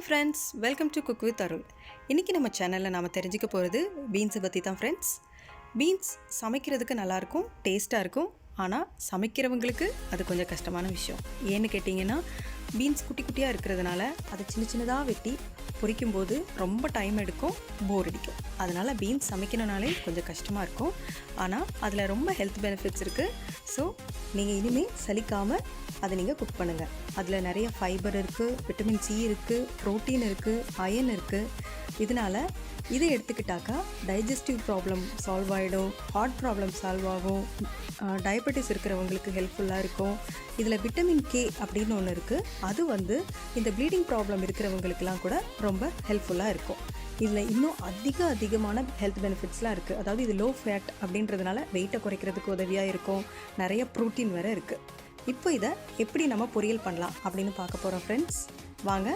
Hi friends, welcome to cook with Arul. இன்றைக்கி நம்ம சேனலில் நாம் தெரிஞ்சுக்க போகிறது பீன்ஸை பற்றி தான் ஃப்ரெண்ட்ஸ். பீன்ஸ் சமைக்கிறதுக்கு நல்லாயிருக்கும், டேஸ்ட்டாக இருக்கும். ஆனால் சமைக்கிறவங்களுக்கு அது கொஞ்சம் கஷ்டமான விஷயம். ஏன்னு கேட்டிங்கன்னா, பீன்ஸ் குட்டி குட்டியாக இருக்கிறதுனால அதை சின்ன சின்னதாக வெட்டி பொரிக்கும்போது ரொம்ப டைம் எடுக்கும், போர் அடிக்கும். அதனால் பீன்ஸ் சமைக்கணுனாலே கொஞ்சம் கஷ்டமாக இருக்கும். ஆனால் அதில் ரொம்ப ஹெல்த் பெனிஃபிட்ஸ் இருக்குது. ஸோ நீங்கள் இனிமேல் சலிக்காமல் அதை நீங்கள் குக் பண்ணுங்கள். அதில் நிறைய ஃபைபர் இருக்குது, விட்டமின் சி இருக்குது, ப்ரோட்டீன் இருக்குது, அயன் இருக்குது. இதனால் இதை எடுத்துக்கிட்டாக்கா டைஜஸ்டிவ் ப்ராப்ளம் சால்வ் ஆகிடும், ஹார்ட் ப்ராப்ளம் சால்வ் ஆகும், டயபெட்டிஸ் இருக்கிறவங்களுக்கு ஹெல்ப்ஃபுல்லாக இருக்கும். இதில் விட்டமின் கே அப்படின்னு ஒன்று இருக்குது. அது இந்த ப்ளீடிங் ப்ராப்ளம் இருக்கிறவங்களுக்கெல்லாம் கூட ரொம்ப ஹெல்ப்ஃபுல்லாக இருக்கும். இதில் இன்னும் அதிகமான ஹெல்த் பெனிஃபிட்ஸ்லாம் இருக்குது. அதாவது இது லோ ஃபேட் அப்படின்றதுனால வெயிட்டை குறைக்கிறதுக்கு உதவியாக இருக்கும். நிறைய ப்ரோட்டீன் வேறு இருக்குது. இப்போ இதை எப்படி நம்ம பொரியல் பண்ணலாம் அப்படின்னு பார்க்க போகிறோம் ஃப்ரெண்ட்ஸ். வாங்க,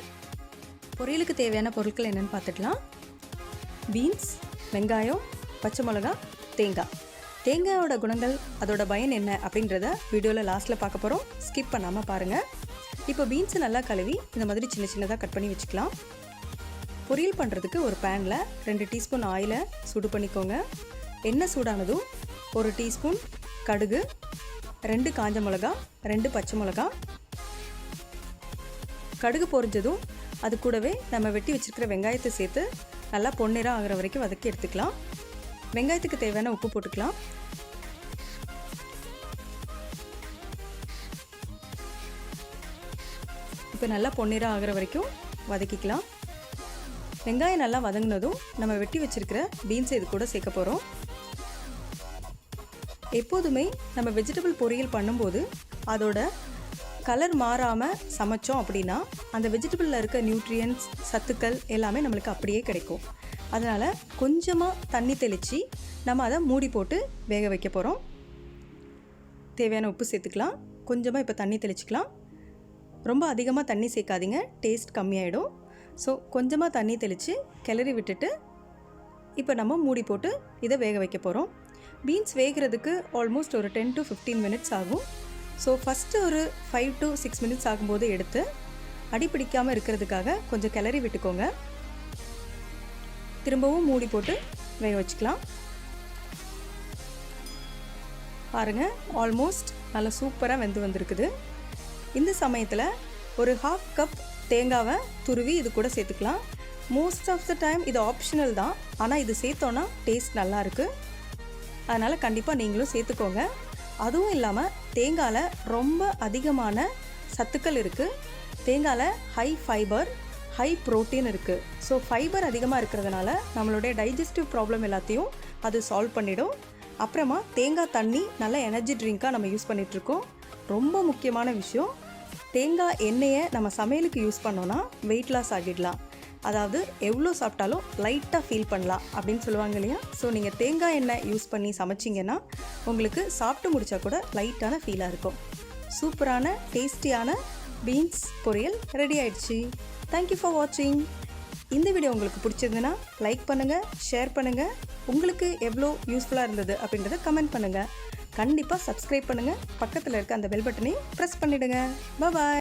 பொரியலுக்கு தேவையான பொருட்கள் என்னென்னு பார்த்துக்கலாம். பீன்ஸ், வெங்காயம், பச்சை மிளகா, தேங்காய். தேங்காயோட குணங்கள், அதோட பயன் என்ன அப்படின்றத வீடியோவில் லாஸ்ட்டில் பார்க்க போகிறோம். ஸ்கிப் பண்ணாமல் பாருங்கள். இப்போ பீன்ஸை நல்லா கழுவி இந்த மாதிரி சின்ன சின்னதாக கட் பண்ணி வச்சுக்கலாம். பொரியல் பண்ணுறதுக்கு ஒரு பேனில் 2 டீஸ்பூன் ஆயிலை சூடு பண்ணிக்கோங்க. எண்ணெய் சூடானதும் 1 டீஸ்பூன் கடுகு, 2 காஞ்ச மிளகா, 2 பச்சை மிளகா. கடுகு பொரிஞ்சதும் அது கூடவே நம்ம வெட்டி வச்சுருக்கிற வெங்காயத்தை சேர்த்து நல்லா பொன்னிறம் ஆகிற வரைக்கும் வதக்கி எடுத்துக்கலாம். வெங்காயத்துக்கு தேவையான உப்பு போட்டுக்கலாம். இப்போ நல்லா பொன்னிறம் ஆகிற வரைக்கும் வதக்கிக்கலாம். வெங்காயம் நல்லா வதங்கினதும் நம்ம வெட்டி வச்சுருக்கிற பீன்ஸை இது கூட சேர்க்க போகிறோம். எப்போதுமே நம்ம வெஜிடபிள் பொரியல் பண்ணும்போது அதோட கலர் மாறாமல் சமைச்சோம் அப்படின்னா அந்த வெஜிடபிளில் இருக்க நியூட்ரியன்ஸ், சத்துக்கள் எல்லாமே நம்மளுக்கு அப்படியே கிடைக்கும். அதனால் கொஞ்சமாக தண்ணி தெளித்து நம்ம அதை மூடி போட்டு வேக வைக்க போகிறோம். தேவையான உப்பு சேர்த்துக்கலாம். கொஞ்சமாக இப்போ தண்ணி தெளிச்சிக்கலாம். ரொம்ப அதிகமாக தண்ணி சேர்க்காதீங்க, டேஸ்ட் கம்மியாயிடும். ஸோ கொஞ்சமாக தண்ணி தெளித்து கிளறி விட்டுட்டு இப்போ நம்ம மூடி போட்டு இதை வேக வைக்க போகிறோம். பீன்ஸ் வேகிறதுக்கு ஆல்மோஸ்ட் ஒரு 10 to 15 மினிட்ஸ் ஆகும். ஸோ ஃபஸ்ட்டு ஒரு 5 to 6 மினிட்ஸ் ஆகும்போது எடுத்து அடி பிடிக்காமல் இருக்கிறதுக்காக கொஞ்சம் கிளறி விட்டுக்கோங்க. திரும்பவும் மூடி போட்டு வேக வச்சுக்கலாம். பாருங்கள், ஆல்மோஸ்ட் நல்லா சூப்பராக வெந்து வந்திருக்குது. இந்த சமயத்தில் ஒரு 1/2 கப் தேங்காவை துருவி இது கூட சேர்த்துக்கலாம். மோஸ்ட் ஆஃப் த டைம் இது ஆப்ஷனல் தான், ஆனால் இது சேர்த்தோன்னா டேஸ்ட் நல்லாயிருக்கு. அதனால் கண்டிப்பாக நீங்களும் சேர்த்துக்கோங்க. அதுவும் இல்லாமல் தேங்காயில் ரொம்ப அதிகமான சத்துக்கள் இருக்குது. தேங்காயில் ஹை ஃபைபர், ஹை ப்ரோட்டீன் இருக்குது. ஸோ ஃபைபர் அதிகமாக இருக்கிறதுனால நம்மளுடைய டைஜஸ்டிவ் ப்ராப்ளம் எல்லாத்தையும் அது சால்வ் பண்ணிடும். அப்புறமா தேங்காய் தண்ணி நல்ல எனர்ஜி ட்ரிங்காக நம்ம யூஸ் பண்ணிகிட்ருக்கோம். ரொம்ப முக்கியமான விஷயம், தேங்காய் எண்ணெயை நம்ம சமையலுக்கு யூஸ் பண்ணோன்னா வெயிட் லாஸ் ஆகிடலாம். அதாவது எவ்வளோ சாப்பிட்டாலும் லைட்டாக ஃபீல் பண்ணலாம் அப்படின்னு சொல்லுவாங்க இல்லையா? ஸோ நீங்கள் தேங்காய் எண்ணெய் யூஸ் பண்ணி சமைச்சிங்கன்னா உங்களுக்கு சாப்பிட்டு முடித்தா கூட லைட்டான ஃபீலாக இருக்கும். சூப்பரான டேஸ்டியான பீன்ஸ் பொரியல் ரெடி ஆயிடுச்சு. தேங்க்யூ ஃபார் வாட்சிங். இந்த வீடியோ உங்களுக்கு பிடிச்சிருந்துன்னா லைக் பண்ணுங்கள், ஷேர் பண்ணுங்கள். உங்களுக்கு எவ்வளோ யூஸ்ஃபுல்லாக இருந்தது அப்படின்றத கமெண்ட் பண்ணுங்கள். கண்டிப்பாக சப்ஸ்கிரைப் பண்ணுங்கள். பக்கத்தில் இருக்க அந்த பெல் பட்டனையும் ப்ரெஸ் பண்ணிவிடுங்க. பாய்.